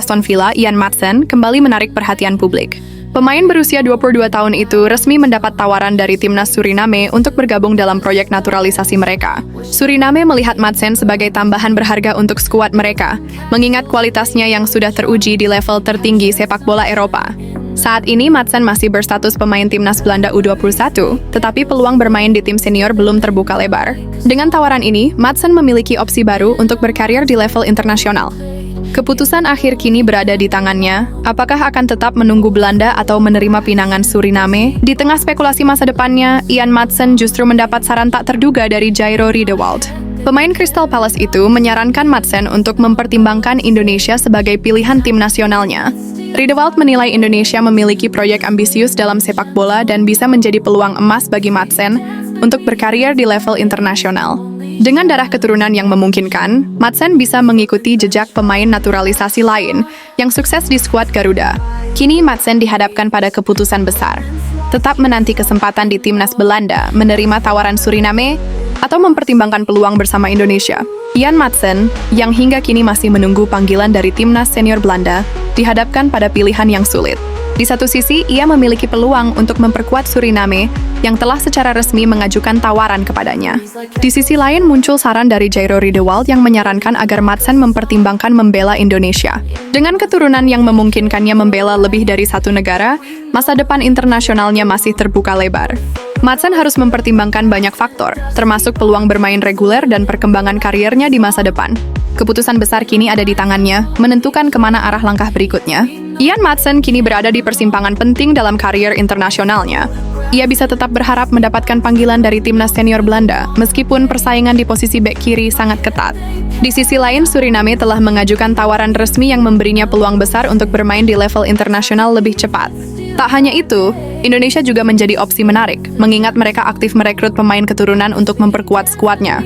Aston Villa, Ian Maatsen, kembali menarik perhatian publik. Pemain berusia 22 tahun itu resmi mendapat tawaran dari timnas Suriname untuk bergabung dalam proyek naturalisasi mereka. Suriname melihat Maatsen sebagai tambahan berharga untuk skuad mereka, mengingat kualitasnya yang sudah teruji di level tertinggi sepak bola Eropa. Saat ini Maatsen masih berstatus pemain timnas Belanda U21, tetapi peluang bermain di tim senior belum terbuka lebar. Dengan tawaran ini, Maatsen memiliki opsi baru untuk berkarir di level internasional. Keputusan akhir kini berada di tangannya, apakah akan tetap menunggu Belanda atau menerima pinangan Suriname? Di tengah spekulasi masa depannya, Ian Maatsen justru mendapat saran tak terduga dari Jairo Riedewald. Pemain Crystal Palace itu menyarankan Maatsen untuk mempertimbangkan Indonesia sebagai pilihan tim nasionalnya. Riedewald menilai Indonesia memiliki proyek ambisius dalam sepak bola dan bisa menjadi peluang emas bagi Maatsen untuk berkarir di level internasional. Dengan darah keturunan yang memungkinkan, Maatsen bisa mengikuti jejak pemain naturalisasi lain yang sukses di skuad Garuda. Kini Maatsen dihadapkan pada keputusan besar. Tetap menanti kesempatan di timnas Belanda, menerima tawaran Suriname, atau mempertimbangkan peluang bersama Indonesia. Ian Maatsen, yang hingga kini masih menunggu panggilan dari timnas senior Belanda, dihadapkan pada pilihan yang sulit. Di satu sisi, ia memiliki peluang untuk memperkuat Suriname yang telah secara resmi mengajukan tawaran kepadanya. Di sisi lain, muncul saran dari Jairo Riedewald yang menyarankan agar Maatsen mempertimbangkan membela Indonesia. Dengan keturunan yang memungkinkannya membela lebih dari satu negara, masa depan internasionalnya masih terbuka lebar. Maatsen harus mempertimbangkan banyak faktor, termasuk peluang bermain reguler dan perkembangan kariernya di masa depan. Keputusan besar kini ada di tangannya, menentukan kemana arah langkah berikutnya. Ian Maatsen kini berada di persimpangan penting dalam karier internasionalnya. Ia bisa tetap berharap mendapatkan panggilan dari timnas senior Belanda, meskipun persaingan di posisi bek kiri sangat ketat. Di sisi lain, Suriname telah mengajukan tawaran resmi yang memberinya peluang besar untuk bermain di level internasional lebih cepat. Tak hanya itu, Indonesia juga menjadi opsi menarik, mengingat mereka aktif merekrut pemain keturunan untuk memperkuat skuadnya.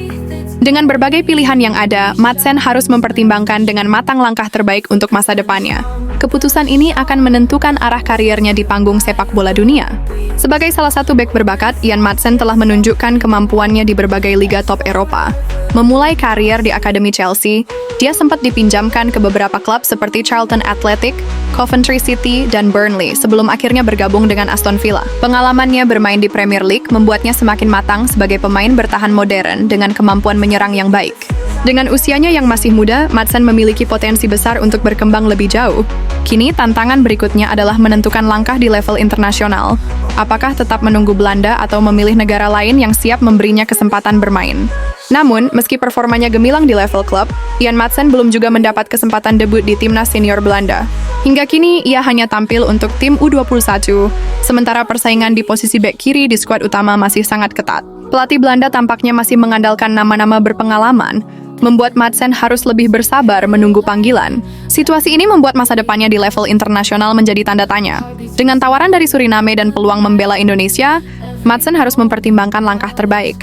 Dengan berbagai pilihan yang ada, Maatsen harus mempertimbangkan dengan matang langkah terbaik untuk masa depannya. Keputusan ini akan menentukan arah kariernya di panggung sepak bola dunia. Sebagai salah satu bek berbakat, Ian Maatsen telah menunjukkan kemampuannya di berbagai liga top Eropa. Memulai karier di Akademi Chelsea, dia sempat dipinjamkan ke beberapa klub seperti Charlton Athletic, Coventry City, dan Burnley sebelum akhirnya bergabung dengan Aston Villa. Pengalamannya bermain di Premier League membuatnya semakin matang sebagai pemain bertahan modern dengan kemampuan menyerang yang baik. Dengan usianya yang masih muda, Maatsen memiliki potensi besar untuk berkembang lebih jauh. Kini, tantangan berikutnya adalah menentukan langkah di level internasional. Apakah tetap menunggu Belanda atau memilih negara lain yang siap memberinya kesempatan bermain? Namun, meski performanya gemilang di level klub, Ian Maatsen belum juga mendapat kesempatan debut di timnas senior Belanda. Hingga kini, ia hanya tampil untuk tim U21, sementara persaingan di posisi bek kiri di skuad utama masih sangat ketat. Pelatih Belanda tampaknya masih mengandalkan nama-nama berpengalaman, membuat Maatsen harus lebih bersabar menunggu panggilan. Situasi ini membuat masa depannya di level internasional menjadi tanda tanya. Dengan tawaran dari Suriname dan peluang membela Indonesia, Maatsen harus mempertimbangkan langkah terbaik.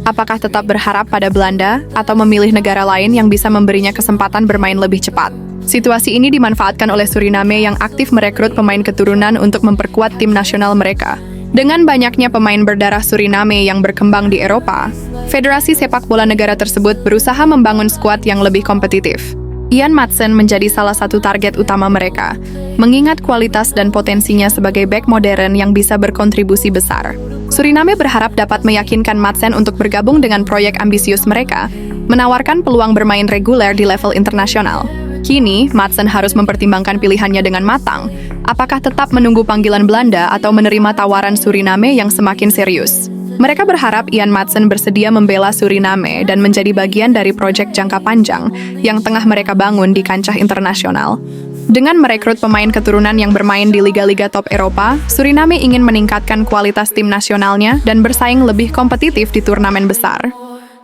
Apakah tetap berharap pada Belanda atau memilih negara lain yang bisa memberinya kesempatan bermain lebih cepat? Situasi ini dimanfaatkan oleh Suriname yang aktif merekrut pemain keturunan untuk memperkuat tim nasional mereka. Dengan banyaknya pemain berdarah Suriname yang berkembang di Eropa, Federasi Sepak Bola negara tersebut berusaha membangun skuad yang lebih kompetitif. Ian Maatsen menjadi salah satu target utama mereka, mengingat kualitas dan potensinya sebagai bek modern yang bisa berkontribusi besar. Suriname berharap dapat meyakinkan Maatsen untuk bergabung dengan proyek ambisius mereka, menawarkan peluang bermain reguler di level internasional. Kini, Maatsen harus mempertimbangkan pilihannya dengan matang. Apakah tetap menunggu panggilan Belanda atau menerima tawaran Suriname yang semakin serius? Mereka berharap Ian Maatsen bersedia membela Suriname dan menjadi bagian dari proyek jangka panjang yang tengah mereka bangun di kancah internasional. Dengan merekrut pemain keturunan yang bermain di liga-liga top Eropa, Suriname ingin meningkatkan kualitas tim nasionalnya dan bersaing lebih kompetitif di turnamen besar.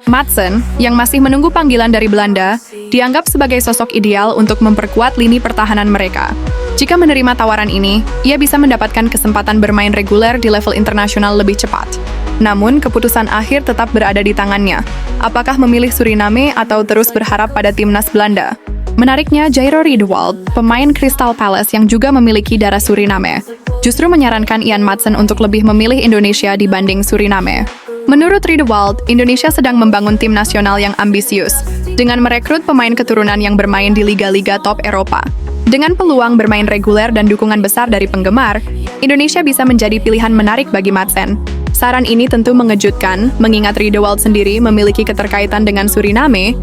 Maatsen, yang masih menunggu panggilan dari Belanda, dianggap sebagai sosok ideal untuk memperkuat lini pertahanan mereka. Jika menerima tawaran ini, ia bisa mendapatkan kesempatan bermain reguler di level internasional lebih cepat. Namun, keputusan akhir tetap berada di tangannya. Apakah memilih Suriname atau terus berharap pada timnas Belanda? Menariknya, Jairo Riedewald, pemain Crystal Palace yang juga memiliki darah Suriname, justru menyarankan Ian Maatsen untuk lebih memilih Indonesia dibanding Suriname. Menurut Riedewald, Indonesia sedang membangun tim nasional yang ambisius, dengan merekrut pemain keturunan yang bermain di liga-liga top Eropa. Dengan peluang bermain reguler dan dukungan besar dari penggemar, Indonesia bisa menjadi pilihan menarik bagi Madsen. Saran ini tentu mengejutkan, mengingat Riedewald sendiri memiliki keterkaitan dengan Suriname.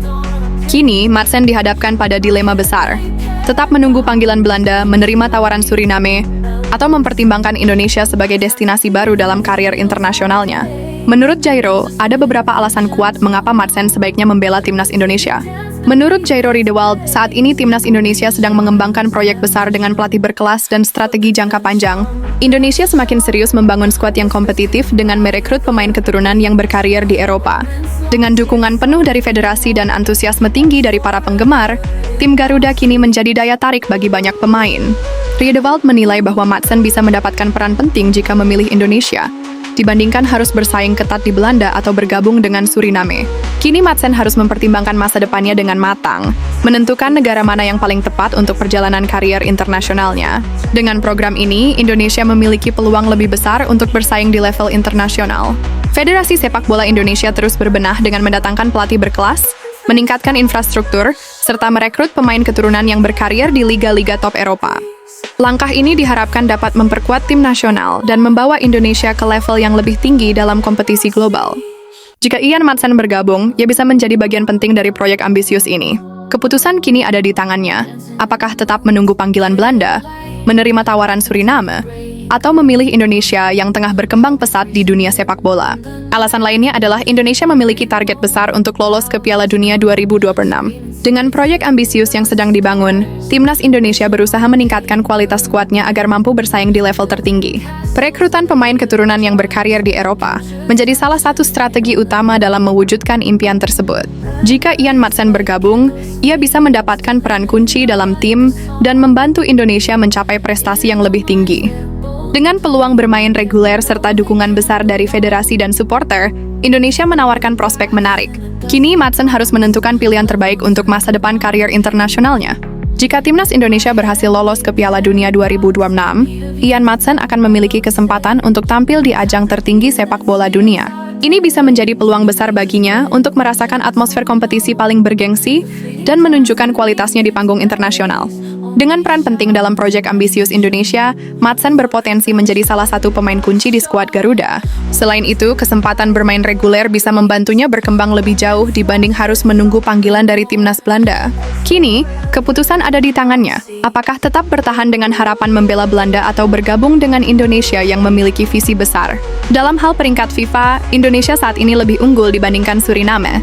Kini, Madsen dihadapkan pada dilema besar. Tetap menunggu panggilan Belanda, menerima tawaran Suriname, atau mempertimbangkan Indonesia sebagai destinasi baru dalam karier internasionalnya. Menurut Jairo, ada beberapa alasan kuat mengapa Madsen sebaiknya membela timnas Indonesia. Menurut Jairo Riedewald, saat ini timnas Indonesia sedang mengembangkan proyek besar dengan pelatih berkelas dan strategi jangka panjang. Indonesia semakin serius membangun skuad yang kompetitif dengan merekrut pemain keturunan yang berkarier di Eropa. Dengan dukungan penuh dari federasi dan antusiasme tinggi dari para penggemar, tim Garuda kini menjadi daya tarik bagi banyak pemain. Riedewald menilai bahwa Madsen bisa mendapatkan peran penting jika memilih Indonesia, dibandingkan harus bersaing ketat di Belanda atau bergabung dengan Suriname. Kini Madsen harus mempertimbangkan masa depannya dengan matang, menentukan negara mana yang paling tepat untuk perjalanan karier internasionalnya. Dengan program ini, Indonesia memiliki peluang lebih besar untuk bersaing di level internasional. Federasi Sepak Bola Indonesia terus berbenah dengan mendatangkan pelatih berkelas, meningkatkan infrastruktur, serta merekrut pemain keturunan yang berkarier di liga-liga top Eropa. Langkah ini diharapkan dapat memperkuat tim nasional dan membawa Indonesia ke level yang lebih tinggi dalam kompetisi global. Jika Ian Madsen bergabung, ia bisa menjadi bagian penting dari proyek ambisius ini. Keputusan kini ada di tangannya. Apakah tetap menunggu panggilan Belanda, menerima tawaran Suriname, atau memilih Indonesia yang tengah berkembang pesat di dunia sepak bola? Alasan lainnya adalah Indonesia memiliki target besar untuk lolos ke Piala Dunia 2026. Dengan proyek ambisius yang sedang dibangun, timnas Indonesia berusaha meningkatkan kualitas skuadnya agar mampu bersaing di level tertinggi. Perekrutan pemain keturunan yang berkarier di Eropa menjadi salah satu strategi utama dalam mewujudkan impian tersebut. Jika Ian Madsen bergabung, ia bisa mendapatkan peran kunci dalam tim dan membantu Indonesia mencapai prestasi yang lebih tinggi. Dengan peluang bermain reguler serta dukungan besar dari federasi dan supporter, Indonesia menawarkan prospek menarik. Kini, Madsen harus menentukan pilihan terbaik untuk masa depan karier internasionalnya. Jika timnas Indonesia berhasil lolos ke Piala Dunia 2026, Ian Madsen akan memiliki kesempatan untuk tampil di ajang tertinggi sepak bola dunia. Ini bisa menjadi peluang besar baginya untuk merasakan atmosfer kompetisi paling bergengsi dan menunjukkan kualitasnya di panggung internasional. Dengan peran penting dalam proyek ambisius Indonesia, Madsen berpotensi menjadi salah satu pemain kunci di skuad Garuda. Selain itu, kesempatan bermain reguler bisa membantunya berkembang lebih jauh dibanding harus menunggu panggilan dari timnas Belanda. Kini, keputusan ada di tangannya. Apakah tetap bertahan dengan harapan membela Belanda atau bergabung dengan Indonesia yang memiliki visi besar? Dalam hal peringkat FIFA, Indonesia saat ini lebih unggul dibandingkan Suriname.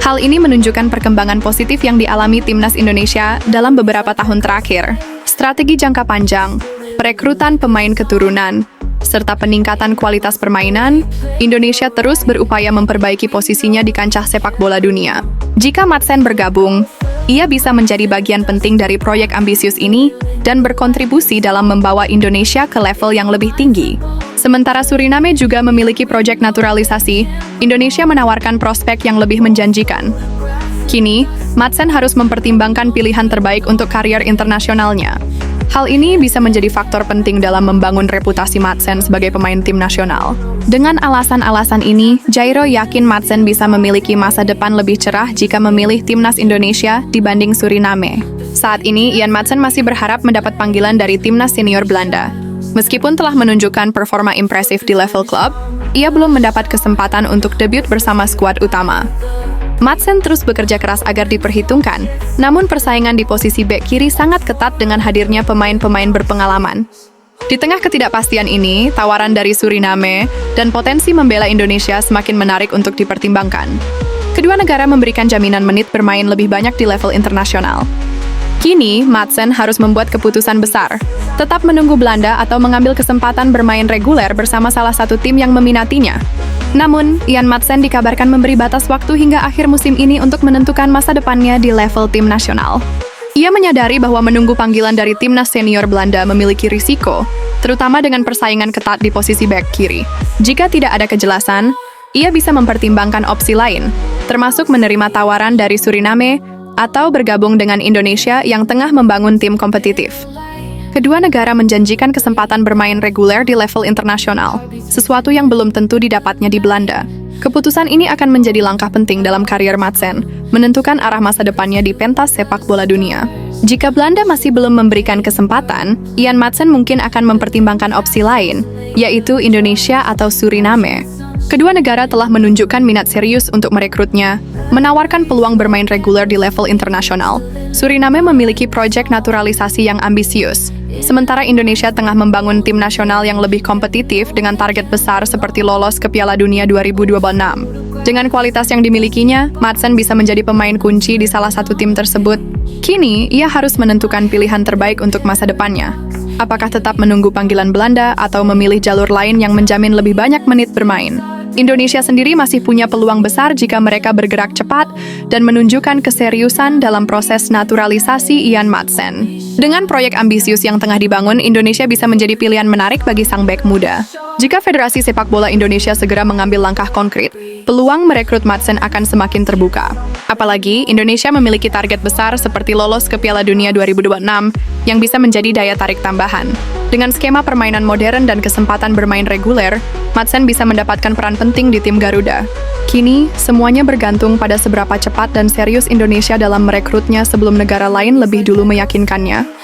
Hal ini menunjukkan perkembangan positif yang dialami timnas Indonesia dalam beberapa tahun terakhir. Strategi jangka panjang, perekrutan pemain keturunan, serta peningkatan kualitas permainan, Indonesia terus berupaya memperbaiki posisinya di kancah sepak bola dunia. Jika Madsen bergabung, ia bisa menjadi bagian penting dari proyek ambisius ini dan berkontribusi dalam membawa Indonesia ke level yang lebih tinggi. Sementara Suriname juga memiliki proyek naturalisasi, Indonesia menawarkan prospek yang lebih menjanjikan. Kini, Madsen harus mempertimbangkan pilihan terbaik untuk karier internasionalnya. Hal ini bisa menjadi faktor penting dalam membangun reputasi Madsen sebagai pemain tim nasional. Dengan alasan-alasan ini, Jairo yakin Madsen bisa memiliki masa depan lebih cerah jika memilih timnas Indonesia dibanding Suriname. Saat ini, Ian Madsen masih berharap mendapat panggilan dari timnas senior Belanda. Meskipun telah menunjukkan performa impresif di level klub, ia belum mendapat kesempatan untuk debut bersama skuad utama. Madsen terus bekerja keras agar diperhitungkan, namun persaingan di posisi bek kiri sangat ketat dengan hadirnya pemain-pemain berpengalaman. Di tengah ketidakpastian ini, tawaran dari Suriname dan potensi membela Indonesia semakin menarik untuk dipertimbangkan. Kedua negara memberikan jaminan menit bermain lebih banyak di level internasional. Kini, Madsen harus membuat keputusan besar, tetap menunggu Belanda atau mengambil kesempatan bermain reguler bersama salah satu tim yang meminatinya. Namun, Ian Madsen dikabarkan memberi batas waktu hingga akhir musim ini untuk menentukan masa depannya di level tim nasional. Ia menyadari bahwa menunggu panggilan dari timnas senior Belanda memiliki risiko, terutama dengan persaingan ketat di posisi bek kiri. Jika tidak ada kejelasan, ia bisa mempertimbangkan opsi lain, termasuk menerima tawaran dari Suriname atau bergabung dengan Indonesia yang tengah membangun tim kompetitif. Kedua negara menjanjikan kesempatan bermain reguler di level internasional, sesuatu yang belum tentu didapatnya di Belanda. Keputusan ini akan menjadi langkah penting dalam karier Madsen, menentukan arah masa depannya di pentas sepak bola dunia. Jika Belanda masih belum memberikan kesempatan, Ian Madsen mungkin akan mempertimbangkan opsi lain, yaitu Indonesia atau Suriname. Kedua negara telah menunjukkan minat serius untuk merekrutnya, menawarkan peluang bermain reguler di level internasional. Suriname memiliki proyek naturalisasi yang ambisius, sementara Indonesia tengah membangun tim nasional yang lebih kompetitif dengan target besar seperti lolos ke Piala Dunia 2026. Dengan kualitas yang dimilikinya, Madsen bisa menjadi pemain kunci di salah satu tim tersebut. Kini, ia harus menentukan pilihan terbaik untuk masa depannya. Apakah tetap menunggu panggilan Belanda atau memilih jalur lain yang menjamin lebih banyak menit bermain? Indonesia sendiri masih punya peluang besar jika mereka bergerak cepat dan menunjukkan keseriusan dalam proses naturalisasi Ian Madsen. Dengan proyek ambisius yang tengah dibangun, Indonesia bisa menjadi pilihan menarik bagi sang bek muda. Jika Federasi Sepak Bola Indonesia segera mengambil langkah konkret, peluang merekrut Madsen akan semakin terbuka. Apalagi, Indonesia memiliki target besar seperti lolos ke Piala Dunia 2026 yang bisa menjadi daya tarik tambahan. Dengan skema permainan modern dan kesempatan bermain reguler, Madsen bisa mendapatkan peran penting di tim Garuda. Kini, semuanya bergantung pada seberapa cepat dan serius Indonesia dalam merekrutnya sebelum negara lain lebih dulu meyakinkannya.